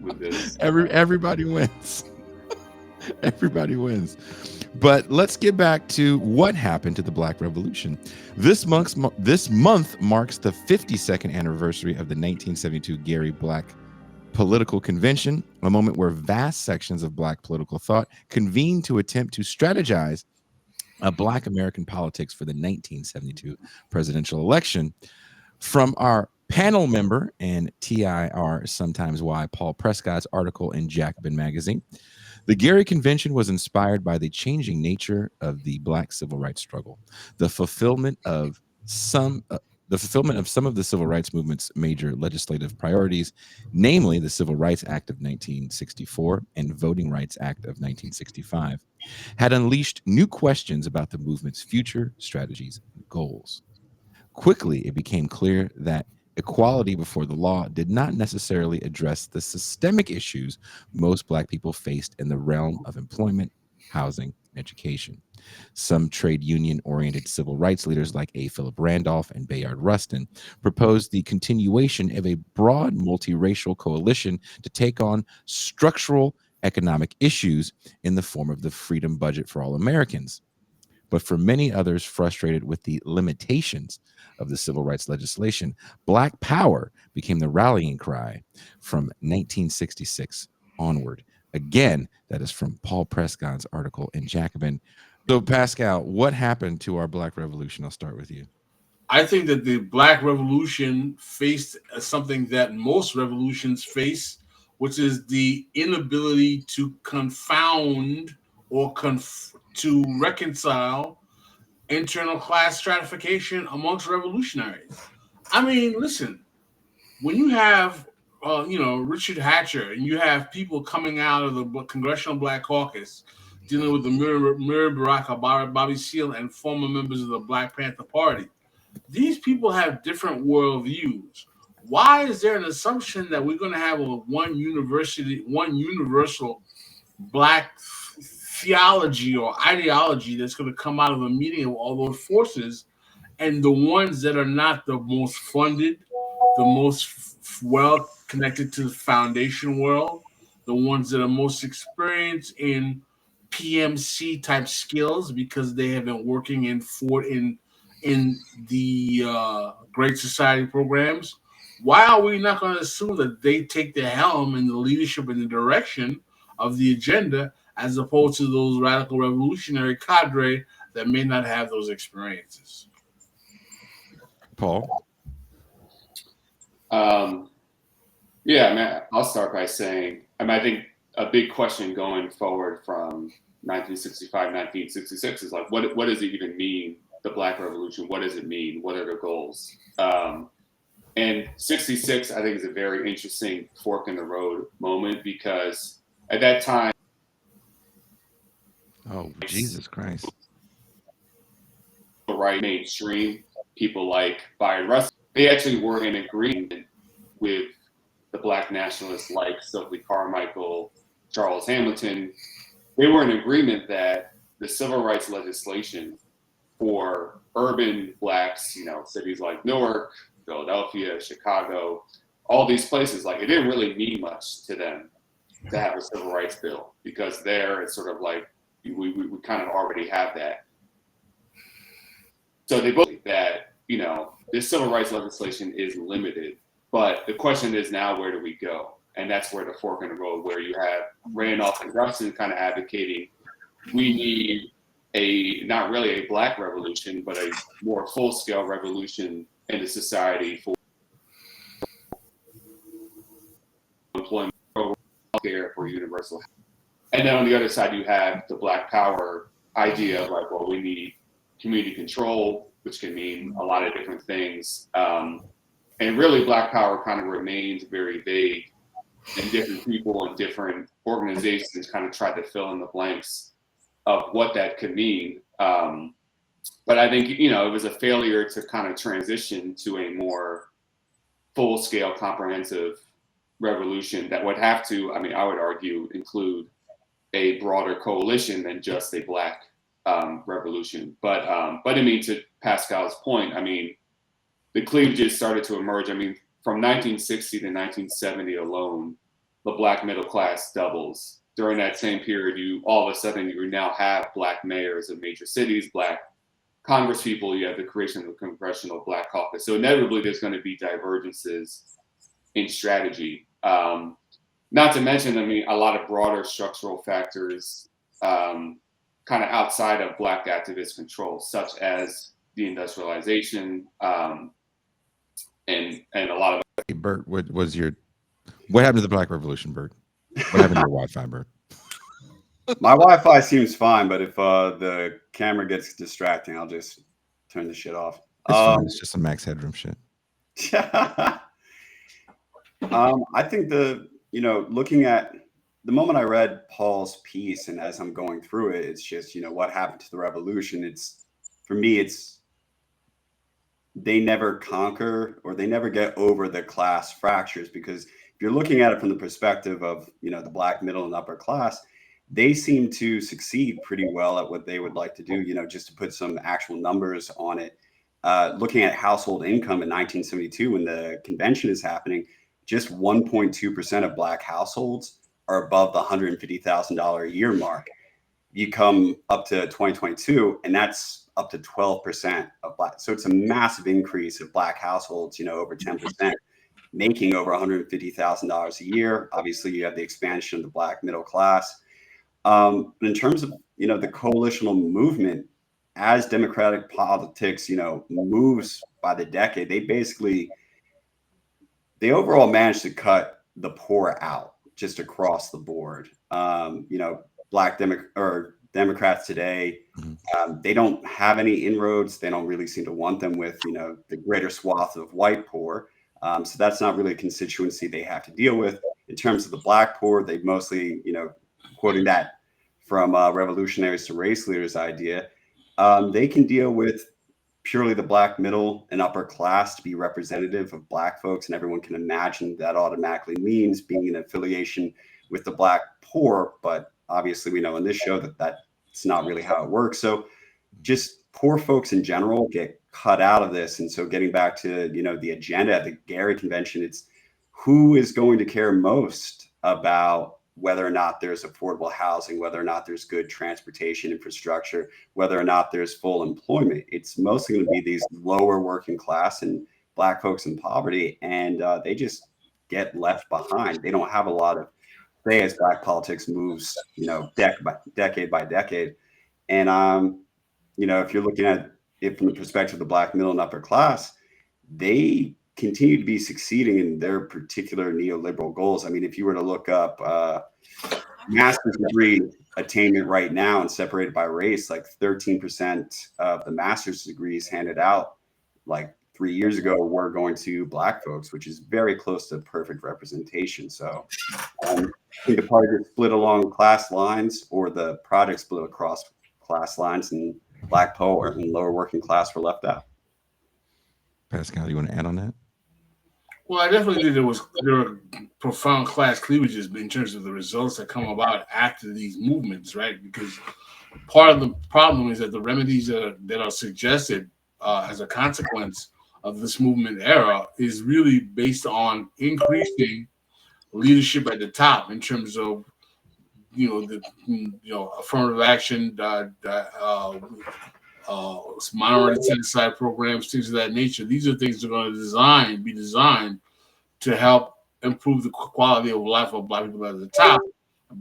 with this. Everybody wins. Everybody wins. But let's get back to what happened to the Black Revolution. This month marks the 52nd anniversary of the 1972 Gary Black Political Convention, a moment where vast sections of Black political thought convened to attempt to strategize a Black American politics for the 1972 presidential election. From our panel member and TIR Sometimes Why Paul Prescott's article in Jacobin magazine, the Gary Convention was inspired by the changing nature of the Black civil rights struggle, the fulfillment of some. Some of the civil rights movement's major legislative priorities, namely the Civil Rights Act of 1964 and Voting Rights Act of 1965, had unleashed new questions about the movement's future strategies and goals. Quickly, it became clear that equality before the law did not necessarily address the systemic issues most Black people faced in the realm of employment, housing, and education. Some trade union oriented civil rights leaders like A. Philip Randolph and Bayard Rustin proposed the continuation of a broad multiracial coalition to take on structural economic issues in the form of the Freedom Budget for All Americans. But for many others frustrated with the limitations of the civil rights legislation, Black Power became the rallying cry from 1966 onward. Again, that is from Paul Prescott's article in Jacobin. So, Pascal, what happened to our Black Revolution? I'll start with you. I think that the Black Revolution faced something that most revolutions face, which is the inability to confound or to reconcile internal class stratification amongst revolutionaries. I mean, listen, when you have Richard Hatcher and you have people coming out of the Congressional Black Caucus dealing with the Miri Baraka, Bobby Seale, and former members of the Black Panther Party, these people have different worldviews. Why is there an assumption that we're going to have one universal black theology or ideology that's going to come out of a meeting of all those forces, and the ones that are not the most funded, the most well connected to the foundation world, the ones that are most experienced in PMC type skills because they have been working in the Great Society programs. Why are we not going to assume that they take the helm and the leadership and the direction of the agenda as opposed to those radical revolutionary cadre that may not have those experiences? Paul? Yeah, I mean, I'll start by saying, I think a big question going forward from 1965, 1966 is like, what does it even mean, the Black Revolution? What does it mean? What are the goals? And 66, I think, is a very interesting fork in the road moment because at that time, Oh, Jesus Christ. the right mainstream, people like Byron Russell, they actually were in agreement with the Black nationalists like Stokely Carmichael, Charles Hamilton. They were in agreement that the civil rights legislation for urban Blacks, cities like Newark, Philadelphia, Chicago, all these places, like it didn't really mean much to them to have a civil rights bill because there it's sort of like we kind of already have that. So they both that, this civil rights legislation is limited, but the question is now, where do we go? And that's where the fork in the road, where you have Randolph and Rustin kind of advocating we need not really a Black revolution, but a more full-scale revolution in the society for employment, for healthcare, for universal. And then on the other side, you have the Black Power idea of like, well, we need community control, which can mean a lot of different things. And really, Black Power kind of remains very vague, and different people and different organizations kind of tried to fill in the blanks of what that could mean. But I think, it was a failure to kind of transition to a more full-scale, comprehensive revolution that would have to, I would argue, include a broader coalition than just a Black revolution. But to Pascal's point, the cleavages started to emerge. From 1960 to 1970 alone, the black middle class doubles. During that same period, you all of a sudden you now have black mayors of major cities, black congresspeople, you have the creation of the Congressional Black Caucus. So inevitably there's going to be divergences in strategy. Not to mention, I mean, a lot of broader structural factors kind of outside of black activist control, such as deindustrialization, and a lot of. Hey, Bert, what happened to the Black Revolution, Bert? What happened to your Wi-Fi, Bert? My Wi-Fi seems fine, but if the camera gets distracting, I'll just turn the shit off. It's fine. It's just some max headroom shit. I think looking at the moment I read Paul's piece, and as I'm going through it, it's just, what happened to the revolution. For me, they never conquer, or they never get over the class fractures, because if you're looking at it from the perspective of, the black middle and upper class, they seem to succeed pretty well at what they would like to do. Just to put some actual numbers on it, looking at household income in 1972, when the convention is happening, just 1.2% of black households are above the $150,000 a year mark. You come up to 2022, and that's up to 12% of black. So it's a massive increase of black households, over 10%, making over $150,000 a year. Obviously, you have the expansion of the black middle class. In terms of, the coalitional movement, as democratic politics, moves by the decade, they overall managed to cut the poor out just across the board. Black Democrats today, they don't have any inroads. They don't really seem to want them with, the greater swath of white poor. So that's not really a constituency they have to deal with. In terms of the black poor, they mostly, quoting that from Revolutionaries to Race Leaders idea, they can deal with purely the black middle and upper class to be representative of black folks. And everyone can imagine that automatically means being in affiliation with the black poor. But obviously we know in this show that that's not really how it works. So just poor folks in general get cut out of this. And so getting back to, the agenda at the Gary convention, it's who is going to care most about whether or not there's affordable housing, whether or not there's good transportation infrastructure, whether or not there's full employment. It's mostly going to be these lower working class and black folks in poverty, and they just get left behind. They don't have a lot of say as black politics moves, decade by decade. And if you're looking at it from the perspective of the black middle and upper class, they continue to be succeeding in their particular neoliberal goals. I mean, if you were to look up master's degree attainment right now and separated by race, like 13% of the master's degrees handed out like 3 years ago were going to black folks, which is very close to perfect representation. So I think the party split along class lines, or the project split across class lines, and black poor and lower working class were left out. Pascal, you want to add on that? Well, I definitely think there were profound class cleavages in terms of the results that come about after these movements, right? Because part of the problem is that the remedies that are suggested as a consequence of this movement era is really based on increasing leadership at the top in terms of affirmative action, minority set aside programs, things of that nature. These are things that are going to be designed to help improve the quality of life of black people at the top.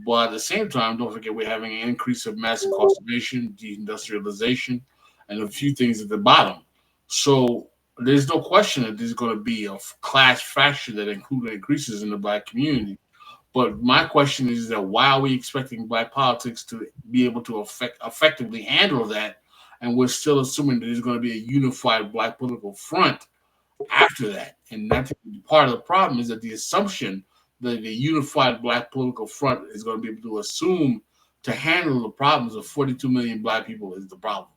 But at the same time, don't forget we're having an increase of mass incarceration, deindustrialization, and a few things at the bottom. So there's no question that there's going to be a class fracture that increases in the black community. But my question is that why are we expecting black politics to be able to effectively handle that? And we're still assuming that there's going to be a unified black political front after that. And that's part of the problem, is that the assumption that the unified black political front is going to be able to assume to handle the problems of 42 million black people is the problem.